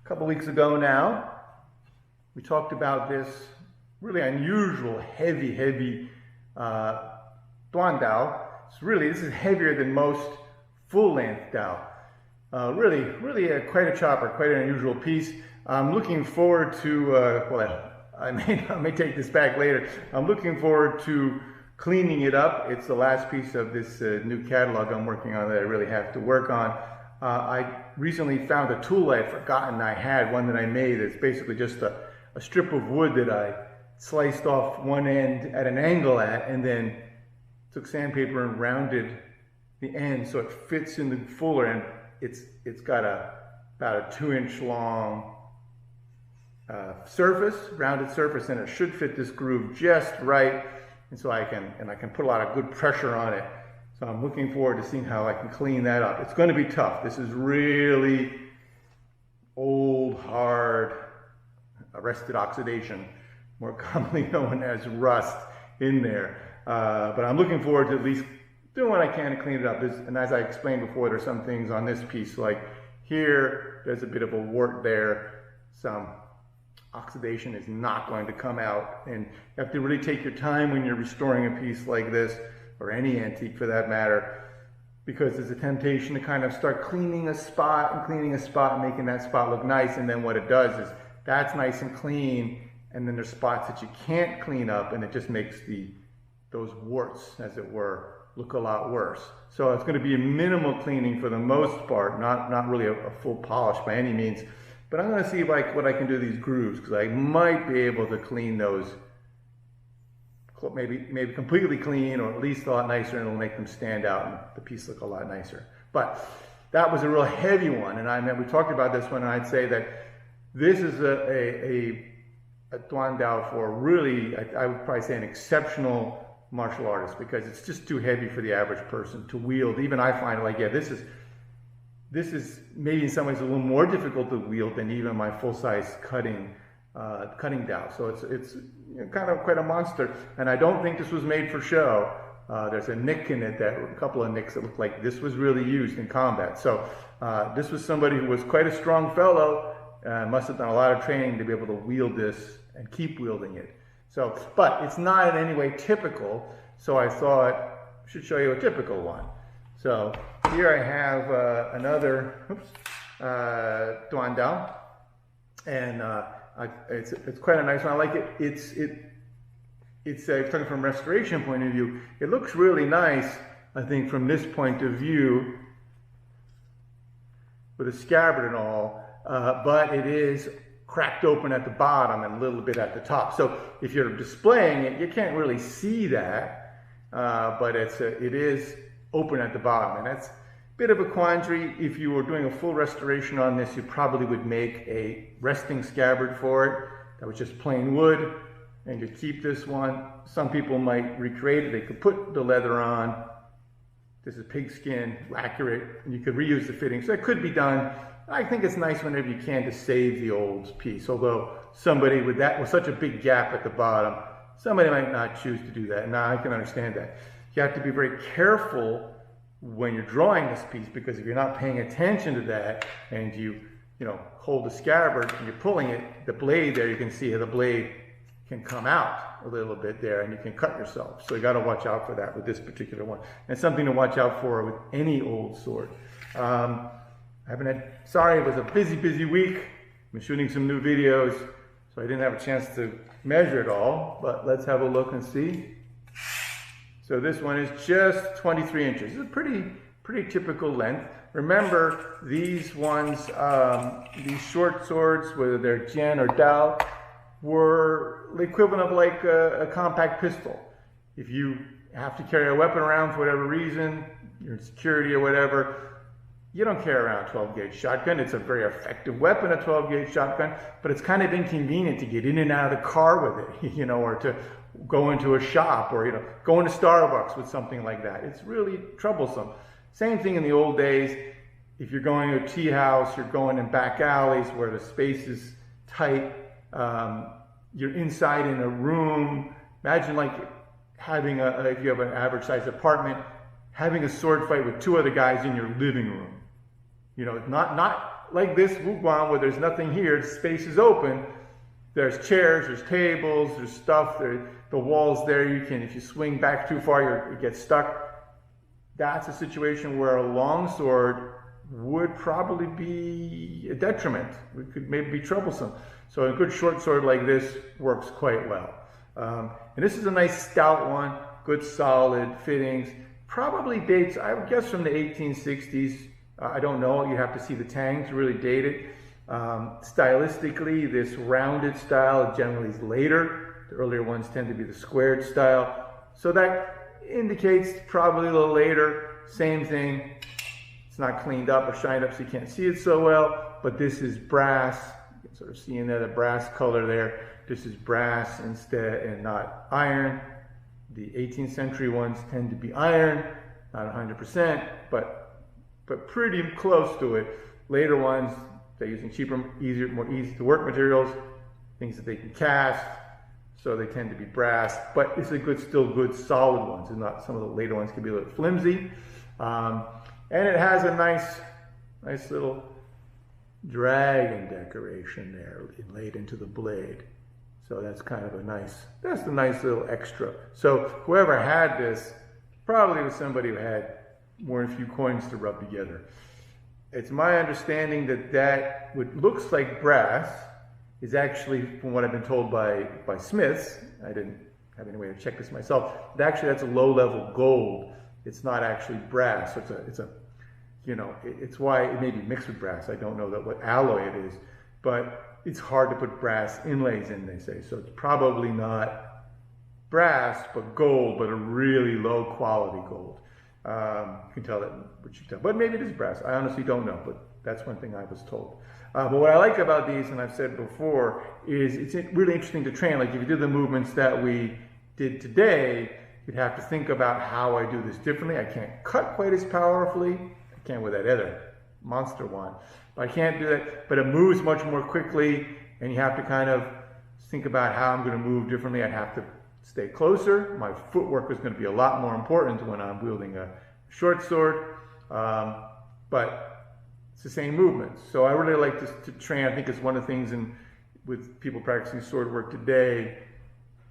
A couple weeks ago now, we talked about this really unusual, heavy Duandao. This is heavier than most full-length Dao. Really quite a chopper, quite an unusual piece. I'm looking forward to, well, I may take this back later. I'm looking forward to cleaning it up. It's the last piece of this new catalog I'm working on that I really have to work on. I recently found a tool I'd forgotten I had, one that I made. It's basically just a strip of wood that I sliced off one end at an angle and then took sandpaper and rounded the end so it fits in the fuller end. It's got about a 2-inch long surface, rounded surface, and it should fit this groove just right. And so I can put a lot of good pressure on it. So I'm looking forward to seeing how I can clean that up. It's going to be tough. This is really old, hard, arrested oxidation, more commonly known as rust in there. But I'm looking forward to at least doing what I can to clean it up. And as I explained before, there's some things on this piece, like here, there's a bit of a wart there. Some oxidation is not going to come out. And you have to really take your time when you're restoring a piece like this, or any antique for that matter, because there's a temptation to kind of start cleaning a spot and making that spot look nice. And then what it does is that's nice and clean, and then there's spots that you can't clean up, and it just makes those warts, as it were, look a lot worse. So it's going to be a minimal cleaning for the most part, not really a full polish by any means. But I'm going to see what I can do to these grooves, because I might be able to clean those, maybe completely clean, or at least a lot nicer, and it'll make them stand out and the piece look a lot nicer. But that was a real heavy one, and we talked about this one, and I'd say that this is a Duandao for really, I would probably say, an exceptional martial artist, because it's just too heavy for the average person to wield. Even I find like, yeah, this is maybe in some ways a little more difficult to wield than even my full-size cutting Dao. So it's kind of quite a monster, and I don't think this was made for show. There's a nick in it, a couple of nicks that look like this was really used in combat. So this was somebody who was quite a strong fellow, must have done a lot of training to be able to wield this and keep wielding it. So, but it's not in any way typical, so I thought I should show you a typical one. So here I have another Duandao, and it's quite a nice one. I like it. It's talking from a restoration point of view, it looks really nice, I think, from this point of view, with a scabbard and all, but it is cracked open at the bottom and a little bit at the top. So if you're displaying it, you can't really see that, but it is open at the bottom, and that's a bit of a quandary. If you were doing a full restoration on this, you probably would make a resting scabbard for it that was just plain wood, and you keep this one. Some people might recreate it. They could put the leather on. This is pigskin, accurate, and you could reuse the fitting. So it could be done. I think it's nice whenever you can to save the old piece, although somebody with such a big gap at the bottom, somebody might not choose to do that. Now I can understand that. You have to be very careful when you're drawing this piece, because if you're not paying attention to that and you hold the scabbard and you're pulling it, the blade there, you can see how the blade can come out a little bit there, and you can cut yourself. So you got to watch out for that with this particular one. And something to watch out for with any old sword. Sorry, it was a busy week. I've been shooting some new videos, so I didn't have a chance to measure it all, but let's have a look and see. So this one is just 23 inches. It's a pretty typical length. Remember, these ones, these short swords, whether they're Jian or Dao, were the equivalent of like a compact pistol. If you have to carry a weapon around for whatever reason, you're in security or whatever, you don't carry around a 12-gauge shotgun. It's a very effective weapon, a 12-gauge shotgun, but it's kind of inconvenient to get in and out of the car with it, or to go into a shop, or go into Starbucks with something like that. It's really troublesome. Same thing in the old days. If you're going to a tea house, you're going in back alleys where the space is tight. You're inside in a room. Imagine like having if you have an average sized apartment, having a sword fight with two other guys in your living room. Not like this Wuguan where there's nothing here, space is open. There's chairs, there's tables, there's stuff, the walls there, you can, if you swing back too far, you get stuck. That's a situation where a longsword would probably be a detriment. It could maybe be troublesome. So a good short sword like this works quite well. And this is a nice stout one, good solid fittings. Probably dates, I would guess, from the 1860s. I don't know, you have to see the tang to really date it. Stylistically, this rounded style generally is later. The earlier ones tend to be the squared style. So that indicates probably a little later. Same thing. It's not cleaned up or shined up so you can't see it so well. But this is brass. You can sort of see in there the brass color there. This is brass instead and not iron. The 18th century ones tend to be iron. Not 100%, but pretty close to it. Later ones, they're using cheaper, more easy to work materials, things that they can cast, so they tend to be brass. But it's still good, solid ones, and not some of the later ones can be a little flimsy. And it has a nice little dragon decoration there laid into the blade. So that's kind of a nice little extra. So whoever had this probably was somebody who had more than a few coins to rub together. It's my understanding that what looks like brass is actually, from what I've been told by smiths, I didn't have any way to check this myself, but actually that's a low-level gold. It's not actually brass. It's why it may be mixed with brass. I don't know what alloy it is, but it's hard to put brass inlays in, they say. So it's probably not brass, but gold, but a really low-quality gold. You can tell that what you tell, but maybe it is brass. I honestly don't know, but that's one thing I was told. But what I like about these, and I've said before, is it's really interesting to train. Like if you do the movements that we did today, you'd have to think about how I do this differently. I can't cut quite as powerfully. I can with that other monster one, but I can't do that. But it moves much more quickly, and you have to kind of think about how I'm going to move differently. I'd have to stay closer. My footwork is going to be a lot more important when I'm wielding a short sword, but it's the same movements. So I really like to train. I think it's one of the things with people practicing sword work today,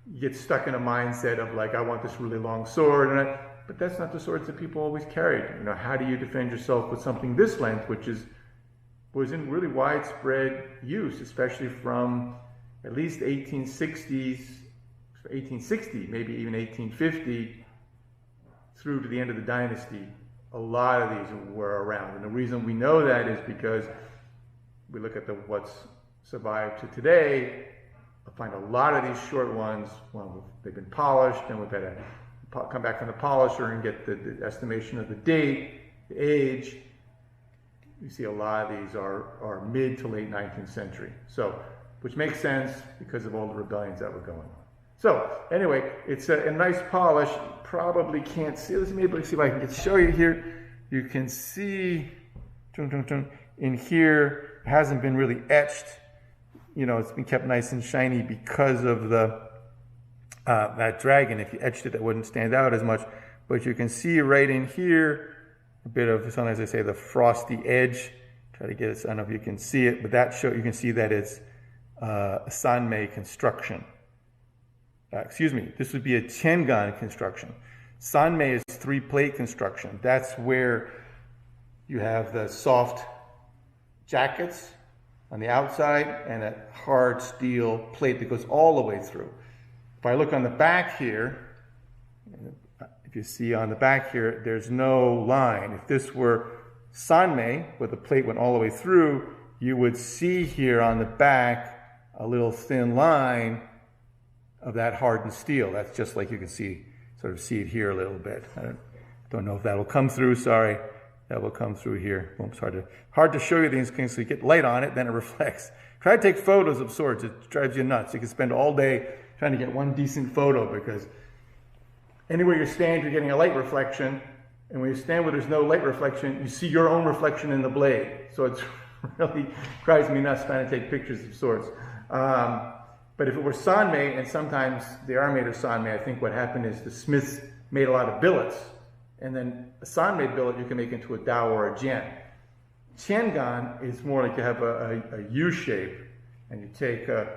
you get stuck in a mindset of like, I want this really long sword, but that's not the swords that people always carried. How do you defend yourself with something this length, which was in really widespread use, especially from at least 1860, maybe even 1850, through to the end of the dynasty. A lot of these were around. And the reason we know that is because we look at what's survived to today. I find a lot of these short ones, well, they've been polished, and we've had to come back from the polisher and get the estimation of the date, the age. You see a lot of these are mid to late 19th century. So, which makes sense because of all the rebellions that were going on. So anyway, it's a nice polish. Probably can't see. Let's maybe see if I can show you here. You can see in here, it hasn't been really etched. It's been kept nice and shiny because of that dragon. If you etched it, that wouldn't stand out as much. But you can see right in here a bit of, sometimes I say, the frosty edge. Try to get it. I don't know if you can see it, but you can see that it's a Sanmei construction. This would be a Tiangan construction. Sanmei is 3-plate construction. That's where you have the soft jackets on the outside and a hard steel plate that goes all the way through. If I look on the back here, if you see on the back here, there's no line. If this were Sanmei, where the plate went all the way through, you would see here on the back a little thin line of that hardened steel. That's just like you can see it here a little bit. I don't know if that will come through. Sorry, that will come through here. Well, it's hard to show you these things. So you get light on it, then it reflects. Try to take photos of swords. It drives you nuts. You can spend all day trying to get one decent photo because anywhere you stand, you're getting a light reflection. And when you stand where there's no light reflection, you see your own reflection in the blade. So it's really drives me nuts trying to take pictures of swords. But if it were Sanmei, and sometimes they are made of Sanmei, I think what happened is the smiths made a lot of billets. And then a Sanmei billet you can make into a Dao or a Jian. Tiangan is more like you have a U shape, and you take a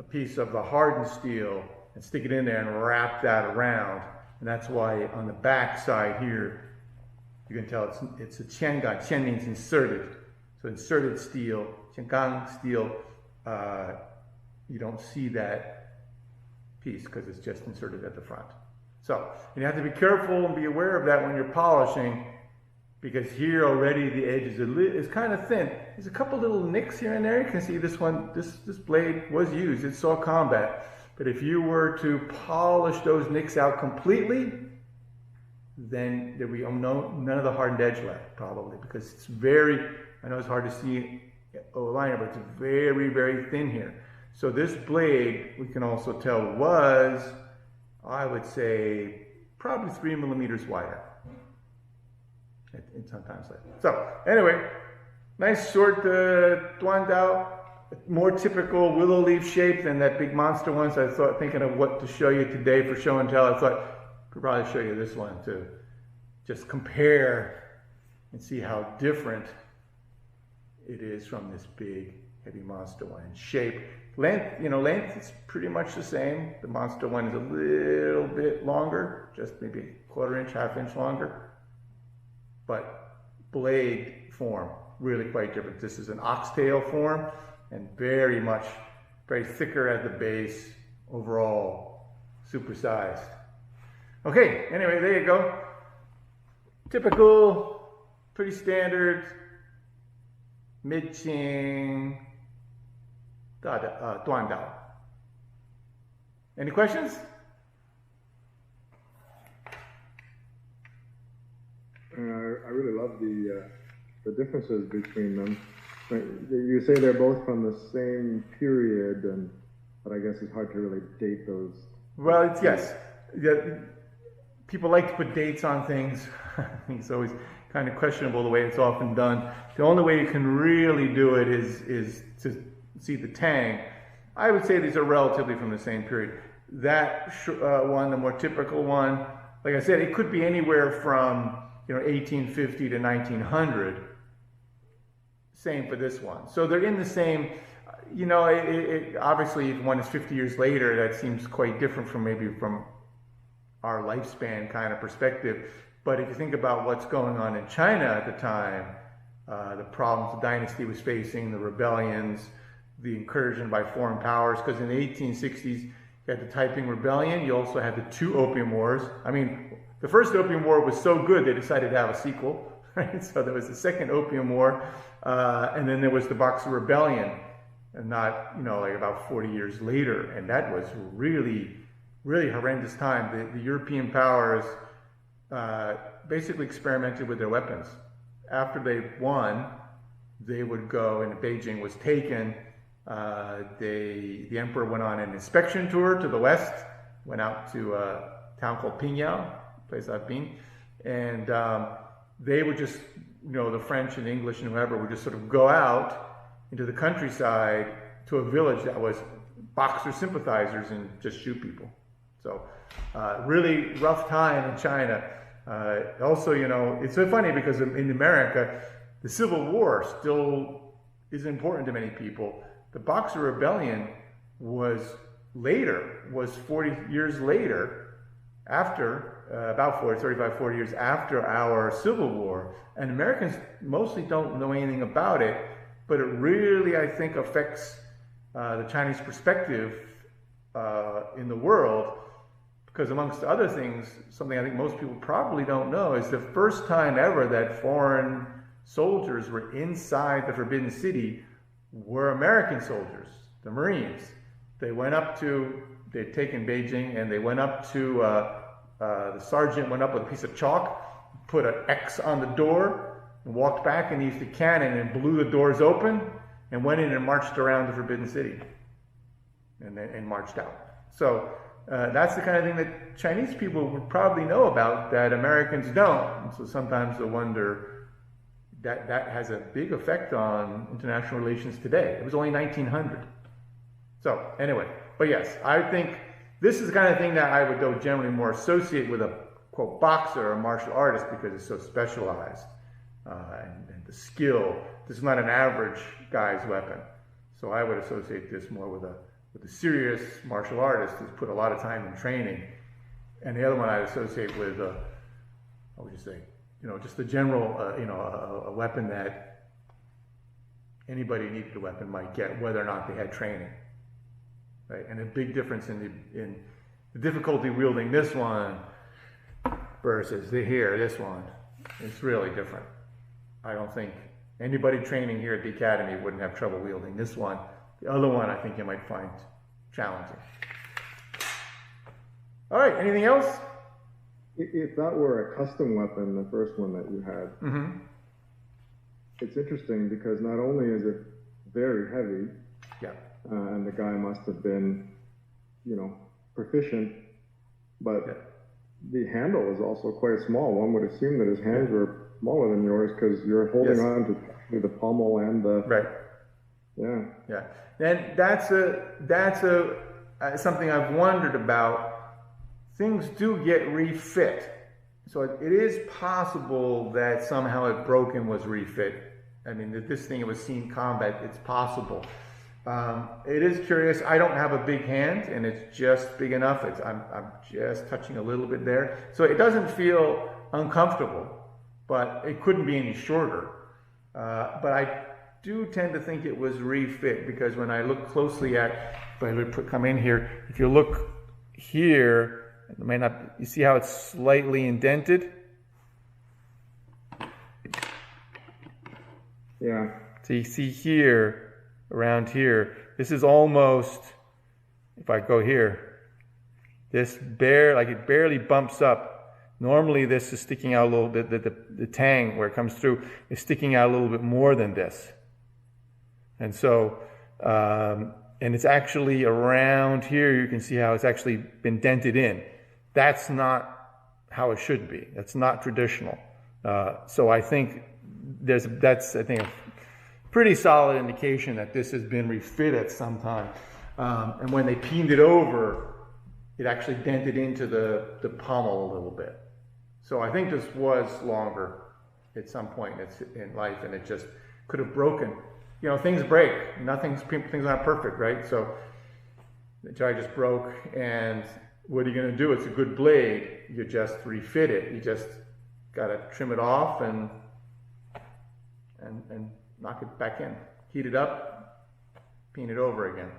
piece of the hardened steel and stick it in there and wrap that around. And that's why on the back side here, you can tell it's a Tiangan. Tian means inserted. So inserted steel, Tiangang steel, you don't see that piece because it's just inserted at the front. So you have to be careful and be aware of that when you're polishing, because here already the edge is kind of thin. There's a couple little nicks here and there. You can see this one, this blade was used. It saw combat. But if you were to polish those nicks out completely, then there would be none of the hardened edge left, probably, because it's very, I know it's hard to see over liner, but it's very, very thin here. So this blade, we can also tell, was, I would say, probably 3 millimeters wider. And sometimes less. So anyway, nice short Duandao, more typical willow leaf shape than that big monster one. So I thought, thinking of what to show you today for show and tell, I thought I could probably show you this one to just compare and see how different it is from this big heavy monster one. And shape, length, length is pretty much the same. The monster one is a little bit longer, just maybe a 1/4 inch, 1/2 inch longer. But blade form, really quite different. This is an oxtail form and very thicker at the base, overall supersized. Okay, anyway, there you go. Typical, pretty standard, mid-Qing Duandao. Any questions? I really love the differences between them. You say they're both from the same period, but I guess it's hard to really date those. Well, yes. People like to put dates on things. I think it's always kind of questionable the way it's often done. The only way you can really do it is to see the tang. I would say these are relatively from the same period. That one, the more typical one, like I said, it could be anywhere from 1850 to 1900. Same for this one. So they're in the same, obviously if one is 50 years later, that seems quite different from maybe from our lifespan kind of perspective. But if you think about what's going on in China at the time, the problems the dynasty was facing, the rebellions, the incursion by foreign powers, because in the 1860s, you had the Taiping Rebellion, you also had the 2 Opium Wars. I mean, the first Opium War was so good they decided to have a sequel, right? So there was the second Opium War, and then there was the Boxer Rebellion, and not, like about 40 years later, and that was really, really horrendous time. The European powers basically experimented with their weapons. After they won, they would go, and Beijing was taken. The emperor went on an inspection tour to the west, went out to a town called Pingyao, place I've been, and they would just, the French and English and whoever would just sort of go out into the countryside to a village that was Boxer sympathizers and just shoot people. So really rough time in China. Also, it's so funny because in America, the Civil War still is important to many people. The Boxer Rebellion was 40 years later, after, about 40 years after our Civil War. And Americans mostly don't know anything about it, but it really, I think, affects the Chinese perspective in the world. Because amongst other things, something I think most people probably don't know is the first time ever that foreign soldiers were inside the Forbidden City were American soldiers, the Marines. They'd taken Beijing, and they went up to, the sergeant went up with a piece of chalk, put an X on the door, and walked back and used a cannon and blew the doors open, and went in and marched around the Forbidden City, and marched out. So that's the kind of thing that Chinese people would probably know about that Americans don't. And so sometimes they wonder, that has a big effect on international relations today. It was only 1900. So anyway, but yes, I think this is the kind of thing that I would though generally more associate with a, quote, boxer or martial artist because it's so specialized. and the skill. This is not an average guy's weapon. So I would associate this more with a serious martial artist who's put a lot of time in training. And the other one I'd associate with, what would you say, just the general, a weapon that anybody needed a weapon might get, whether or not they had training, right? And a big difference in the difficulty wielding this one versus this one. It's really different. I don't think anybody training here at the Academy wouldn't have trouble wielding this one. The other one I think you might find challenging. All right, anything else? If that were a custom weapon, the first one that you had, it's interesting because not only is it very heavy, and the guy must have been, proficient, but the handle is also quite small. One would assume that his hands were smaller than yours because you're holding on to the pommel and the And that's something I've wondered about. Things do get refit, so it is possible that somehow it broke and was refit. I mean, this thing, it was seen combat. It's possible. It is curious. I don't have a big hand, and it's just big enough. I'm just touching a little bit there, so it doesn't feel uncomfortable. But it couldn't be any shorter. But I do tend to think it was refit because when I look closely at, if I would come in here, if you look here, it may not. You see how it's slightly indented? Yeah. So you see here, around here, this is almost, if I go here, this it barely bumps up. Normally this is sticking out a little bit, the tang where it comes through is sticking out a little bit more than this. And so, and it's actually around here, you can see how it's actually been dented in. That's not how it should be. That's not traditional. So I think that's a pretty solid indication that this has been refit at some time. And when they peened it over, it actually dented into the pommel a little bit. So I think this was longer at some point in life, and it just could have broken. Things break. Things aren't perfect, right? So the jar just broke, and what are you going to do? It's a good blade. You just refit it. You just got to trim it off and knock it back in. Heat it up, peen it over again.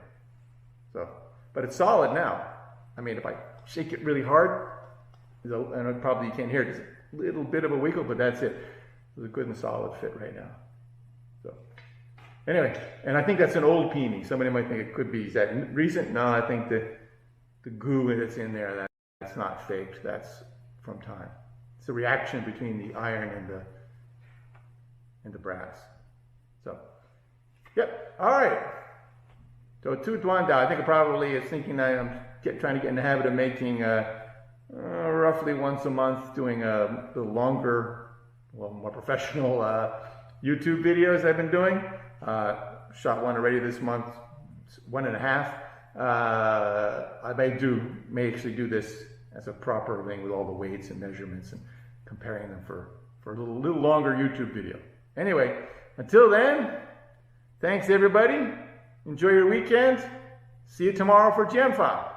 So, but it's solid now. I mean, if I shake it really hard, and probably you can't hear it, just a little bit of a wiggle, but that's it. It's a good and solid fit right now. So, anyway, and I think that's an old peony. Somebody might think it could be. Is that recent? No, I think the goo that's in there, that's not faked. That's from time. It's a reaction between the iron and the brass. So, yep. All right. So to Duandao, I think I probably is thinking that I'm trying to get in the habit of making roughly once a month, doing a little longer, more professional YouTube videos I've been doing. Shot one already this month, 1.5. I may actually do this as a proper thing with all the weights and measurements and comparing them for a little longer YouTube video. Anyway, until then, thanks everybody. Enjoy your weekend. See you tomorrow for Gemfa.